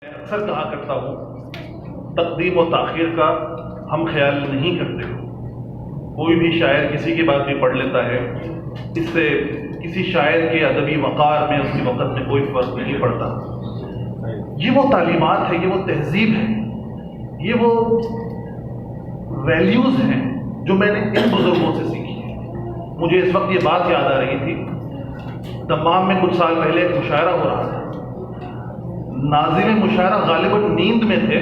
اکثر کہا کرتا ہوں، تقدیم و تاخیر کا ہم خیال نہیں کرتے۔ کوئی بھی شاعر کسی کی بات بھی پڑھ لیتا ہے، اس سے کسی شاعر کے ادبی وقار میں اس کی وقت میں کوئی فرق نہیں پڑتا۔ یہ وہ تعلیمات ہے، یہ وہ تہذیب ہے، یہ وہ ویلیوز ہیں جو میں نے ان بزرگوں سے سیکھی ہے۔ مجھے اس وقت یہ بات یاد آ رہی تھی، دمام میں کچھ سال پہلے ایک مشاعرہ ہو رہا تھا۔ ناظم مشاعرہ غالباً نیند میں تھے،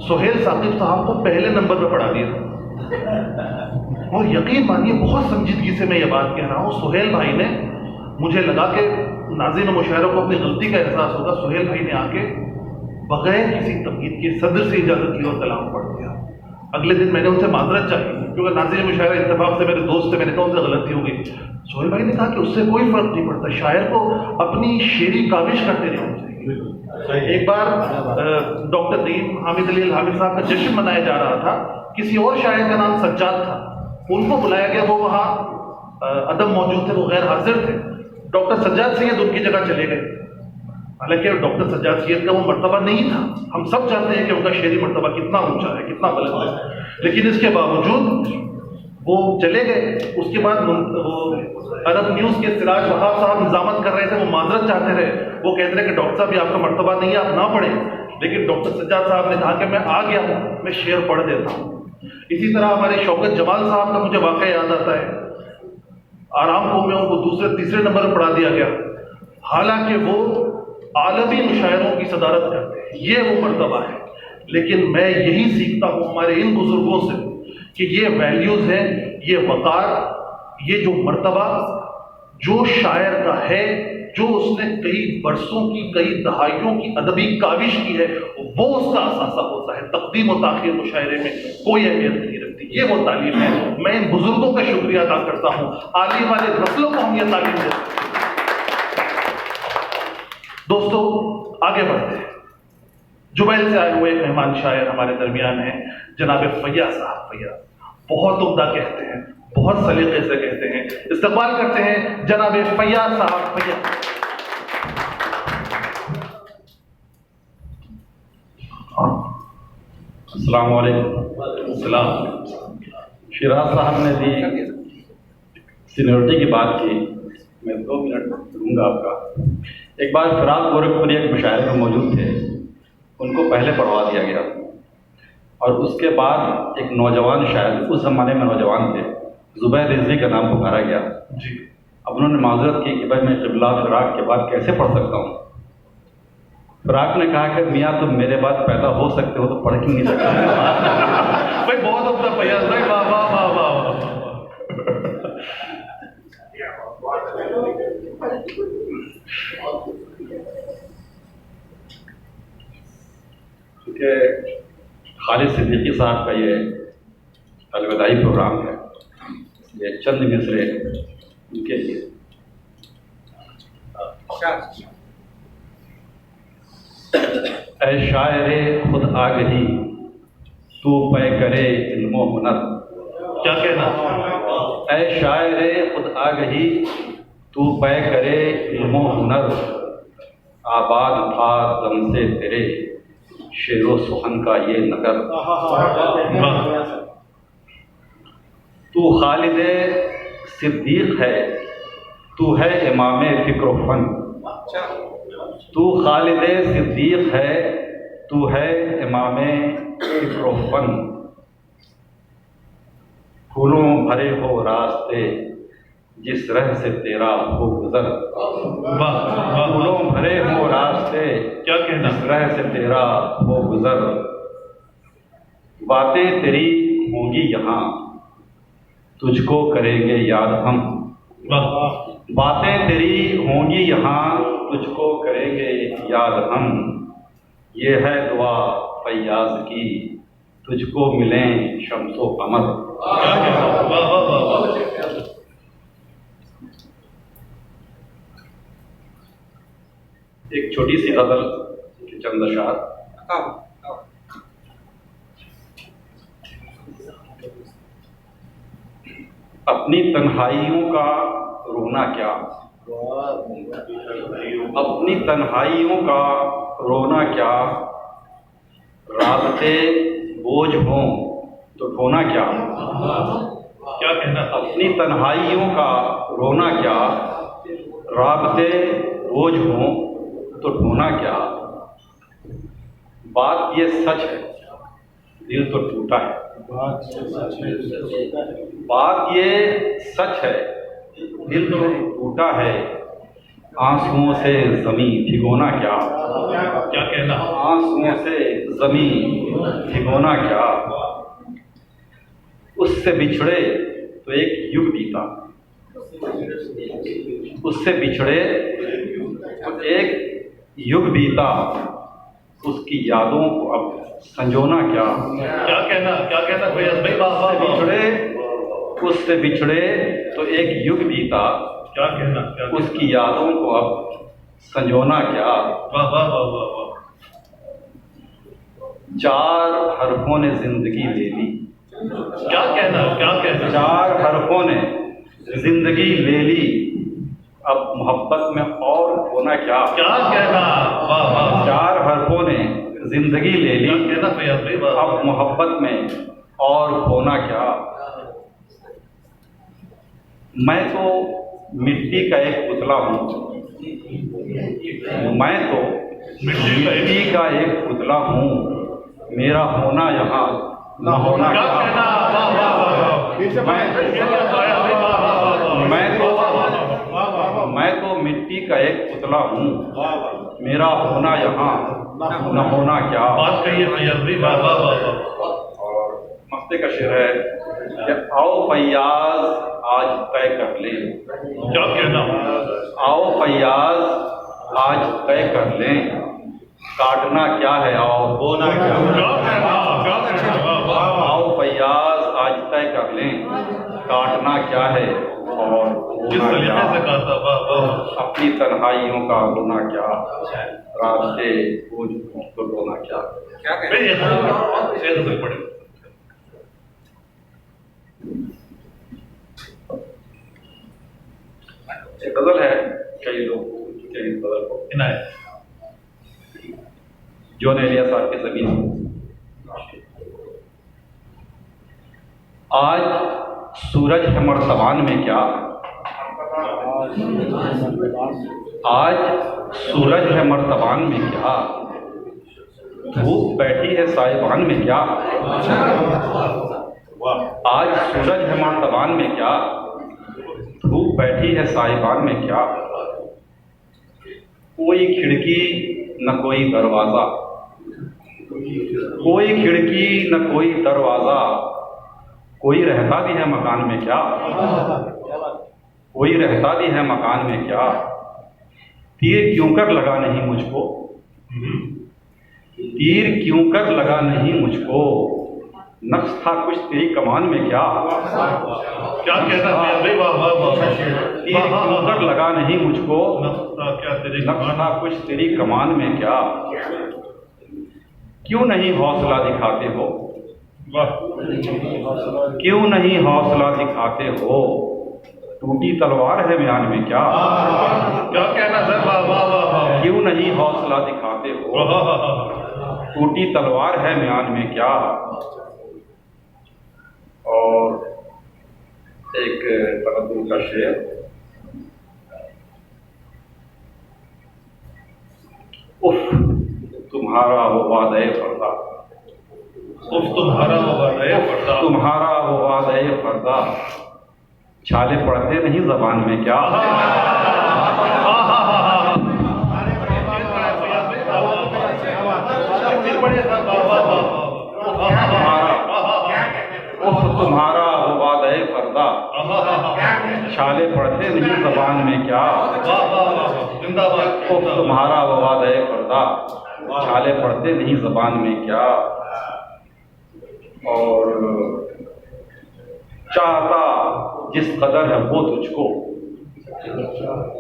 سہیل ثاقب صاحب کو پہلے نمبر پہ پڑھا دیا، اور یقین مانیے بہت سنجیدگی سے میں یہ بات کہہ رہا ہوں، سہیل بھائی نے، مجھے لگا کہ ناظم مشاعرہ کو اپنی غلطی کا احساس ہوگا، سہیل بھائی نے آ کے بغیر کسی تمہید کے صدر سے اجازت لی اور کلام پڑھ دیا۔ اگلے دن میں نے ان سے معذرت چاہی، کیونکہ ناظم مشاعرہ اتفاق سے میرے دوست تھے، میں نے کہا ان سے غلطی ہو گئی۔ سہیل بھائی نے کہا کہ اس سے کوئی فرق نہیں پڑتا، شاعر کو اپنی شعری کاوش کرتے رہنا چاہیے۔ ایک بار ڈاکٹر نعیم حامد علی الحامد صاحب کا جشن منایا جا رہا تھا، کسی اور شاعر کا نام سجاد تھا، ان کو بلایا گیا، وہ وہاں ادب موجود تھے، وہ غیر حاضر تھے۔ ڈاکٹر سجاد سید ان کی جگہ چلے گئے، حالانکہ ڈاکٹر سجاد سید کا وہ مرتبہ نہیں تھا، ہم سب جانتے ہیں کہ ان کا شعری مرتبہ کتنا اونچا ہے، کتنا بلند ہے، لیکن اس کے باوجود وہ چلے گئے۔ اس کے بعد عرب نیوز کے سراج وہاب صاحب نظامت کر رہے تھے، وہ معذرت چاہتے رہے، وہ کہتے رہے کہ ڈاکٹر صاحب یہ آپ کا مرتبہ نہیں ہے، آپ نہ پڑھیں، لیکن ڈاکٹر سجاد صاحب نے کہا کہ میں آ گیا ہوں، میں شعر پڑھ دیتا ہوں۔ اسی طرح ہمارے شوکت جمال صاحب کا مجھے واقعہ یاد آتا ہے، آرام کو میں ان کو دوسرے تیسرے نمبر پر پڑھا دیا گیا، حالانکہ وہ عالمی مشاعروں کی صدارت کرتے ہیں، یہ وہ مرتبہ ہے۔ لیکن میں یہی سیکھتا ہوں ہمارے ان بزرگوں سے کہ یہ ویلیوز ہیں، یہ وقار، یہ جو مرتبہ جو شاعر کا ہے، جو اس نے کئی برسوں کی، کئی دہائیوں کی ادبی کاوش کی ہے، وہ اس کا اثاثہ ہوتا ہے۔ تقدیم و تاخیر مشاعرے میں کوئی اہمیت نہیں رکھتی، یہ وہ تعلیم ہے۔ میں ان بزرگوں کا شکریہ ادا کرتا ہوں، عالم والے نسلوں کو ہم یہ تعلیم دیتے ہیں۔ دوستو آگے بڑھتے ہیں، جبیل سے آئے ہوئے ایک مہمان شاعر ہمارے درمیان ہیں، جناب فیاض صاحب۔ فیاض بہت عمدہ کہتے ہیں، بہت سلیقے سے کہتے ہیں، استقبال کرتے ہیں جناب فیاض صاحب۔ فیاض السلام علیکم۔ السلام۔ شیراز صاحب نے بھی سینیورٹی کی بات کی، میں 2 منٹ دوں گا آپ کا۔ ایک بار فراق گورکھپوری ایک مشاعرے میں موجود تھے، ان کو پہلے پڑھوا دیا گیا، اور اس کے بعد ایک نوجوان شاعر، اس زمانے میں نوجوان تھے، زبیر رضوی کا نام پکارا گیا۔ جی، اب انہوں نے معذرت کی کہ بھائی میں قبلہ فراق کے بعد کیسے پڑھ سکتا ہوں۔ فراق نے کہا کہ میاں تم میرے بعد پیدا ہو سکتے ہو تو پڑھ کیوں نہیں سکتے؟ بھائی بہت عمدہ فیاض بھائی، واہ واہ واہ واہ۔ کیونکہ خالد صدیقی صاحب کا یہ الوداعی پروگرام ہے، یہ چند مصرے ان کے لیے۔ اے شاعر خود آگہی تو پے کرے علم و ہنر۔ کیا کہنا؟ اے شاعر خود آگہی تو پے کرے علم و ہنر، آباد تھا دم سے تیرے شعر و سخن کا یہ نگر۔ تو خالد صدیق ہے، تو ہے امام فکر و فن۔ تو خالد صدیق ہے، تو ہے امام فکر و فن۔ پھولوں بھرے ہو راستے جس رہ سے تیرا ہو گزر۔ پھولوں بھرے ہو راستے کیا کہنا؟ جس رہ سے تیرا ہو گزر۔ باتیں تیری ہوں گی یہاں تجھ کو کریں گے یاد ہم۔ باتیں تیری ہوں گی یہاں تجھ کو کریں گے یاد ہم۔ یہ ہے دعا فیاض کی تجھ کو ملیں شمس و قمر۔ ایک چھوٹی سی غزل کے چند اشعار۔ اپنی تنہائیوں کا رونا کیا، اپنی تنہائیوں کا رونا کیا، رابطے بوجھ ہوں تو ڈھونا کیا۔ کیا کہنا، اپنی تنہائیوں کا رونا کیا، رابطے بوجھ ہوں تو ڈھونا کیا۔ بات یہ سچ ہے دل تو ٹوٹا ہے، بات یہ سچ ہے دل تو ٹوٹا ہے، آنسوؤں سے زمین بھگونا کیا۔ کیا کہنا، آنسوؤں سے زمین بھگونا کیا۔ اس سے بچھڑے تو ایک یگ بیتا، اس سے بچھڑے تو ایک یگ بیتا، اس کی یادوں کو اب سنجونا کیا۔ کیا کہنا فیاض بھائی، واہ واہ واہ۔ بچھڑے، اس سے بچھڑے تو ایک یگ بیتا، کیا کہنا، اس کی یادوں کو اب سنجونا کیا۔ واہ واہ واہ واہ واہ۔ چار حرفوں نے زندگی لے لی، کیا کہنا، چار حرفوں نے زندگی لے لی، اب محبت میں اور ہونا کیا۔ کیا کہنا، واہ واہ۔ چار حرفوں نے زندگی لے لی، کیا کہنا فیاض بھائی، واہ۔ اب محبت میں اور ہونا کیا۔ میں تو مٹی کا ایک پتلا ہوں، میں تو مٹی کا ایک پتلا ہوں، میرا ہونا یہاں نہ ہونا کیا کیا۔ کہنا، واہ واہ واہ۔ میں تو مٹی کا ایک پتلا ہوں، میرا ہونا یہاں نہ ہونا کیا۔ بات کہیے فیاض بھائی، واہ واہ واہ۔ اور مستے کا شعر ہے کہ آؤ فیاض آج طے کر لیں، کیا کہنا، آؤ فیاض آج طے کر لیں، کاٹنا کیا ہے اور بونا کیا۔ آؤ فیاض آج طے کر لیں، کاٹنا کیا ہے اور جس بونا سلیقے سے کیا۔ کہا تھا، واہ واہ۔ اپنی تنہائیوں کا رونا کیا، راستے بوجھ تو ڈھونا کیا۔ پڑے ایک غزل ہے، کئی لوگ چکے ہیں اس غزل کو، عنایت۔ جون ایلیا صاحب کی زمین۔ آج سورج ہے مرتبان میں کیا، آج سورج ہے مرتبان میں کیا، دھوپ بیٹھی ہے سائبان میں کیا۔ آج سورج ہے مرتبان میں کیا، دھوپ بیٹھی ہے سائبان میں کیا۔ کوئی کھڑکی نہ کوئی دروازہ، کوئی کھڑکی نہ کوئی دروازہ، کوئی رہتا بھی ہے مکان میں کیا، کوئی رہتا بھی ہے مکان میں کیا۔ تیر کیوں کر لگا نہیں مجھ کو، تیر کیوں کر لگا نہیں مجھ کو، نقش تھا کچھ تیری کمان میں کیا۔ کیا کہنا فیاض بھائی، واہ واہ واہ۔ تیر کیوں کر لگا نہیں مجھ کو، نقش تھا کچھ تیری کمان میں کیا۔ کیوں نہیں حوصلہ دکھاتے ہو، کیوں نہیں حوصلہ دکھاتے ہو، ٹوٹی تلوار ہے میان میں کیا۔ کیا کہنا سر، واہ واہ واہ۔ کیوں نہیں حوصلہ دکھاتے ہو، ٹوٹی تلوار ہے میان میں کیا۔ اور ایک تقدم کا شعر، اف تمہارا وہ وعدہ فردا، اف تمہارا وہ وعدہ فردا، تمہارا وہ وعدہ فردا، چھالے پڑتے نہیں زبان میں کیا۔ تمہارا وہ وعدہ فردا، چھالے پڑتے نہیں زبان میں کیا۔ تمہارا وہ وعدہ فردا، چھالے پڑتے نہیں زبان میں کیا۔ اور چاہتا جس قدر ہے وہ تجھ کو،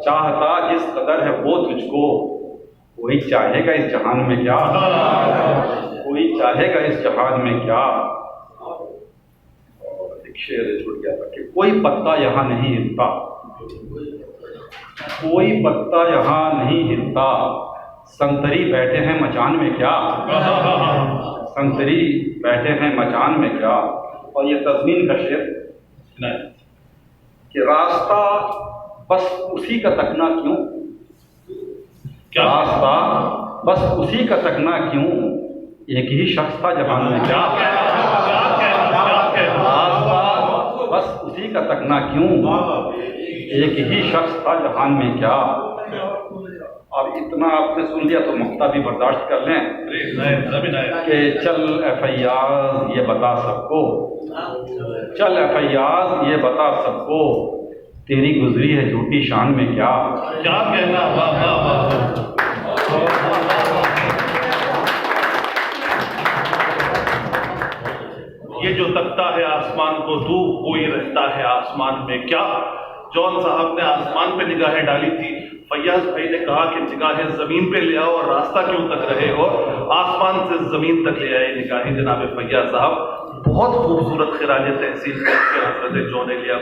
چاہتا جس قدر ہے وہ تجھ کو، کوئی چاہے گا اس جہان میں کیا، کوئی چاہے گا اس جہان میں کیا۔ ایک شعر چھوٹ گیا تھا کہ کوئی پتا یہاں نہیں ہلتا، کوئی پتا یہاں نہیں ہلتا، سنتری بیٹھے ہیں مچان میں کیا، سنتری بیٹھے ہیں مچان میں کیا۔ اور یہ تضمین کا شعر کہ راستہ بس اسی کا تکنا کیوں، راستہ بس اسی کا تکنا کیوں، ایک ہی شخص تھا جہان میں کیا، راستہ بس اسی کا تکنا کیوں، ایک ہی شخص تھا جہان میں کیا۔ اب اتنا آپ نے سن لیا تو مقطع بھی برداشت کر لیں کہ چل اے فیاض یہ بتا سب کو، چل اے فیاض یہ بتا سب کو، تیری گزری ہے جھوٹی شان میں کیا کہنا۔ واہ واہ واہ، یہ جو تکتا ہے آسمان کو تو، کوئی رہتا ہے آسمان میں کیا۔ جون صاحب نے آسمان پہ نگاہیں ڈالی تھی، فیاض بھائی نے کہا کہ نگاہیں زمین پہ لے آؤ اور راستہ کیوں تک رہے ہو، آسمان سے زمین تک لے آئے نگاہیں جناب فیاض صاحب۔ بہت خوبصورت خراج تحسین کر کے حضرت جو نے لیا۔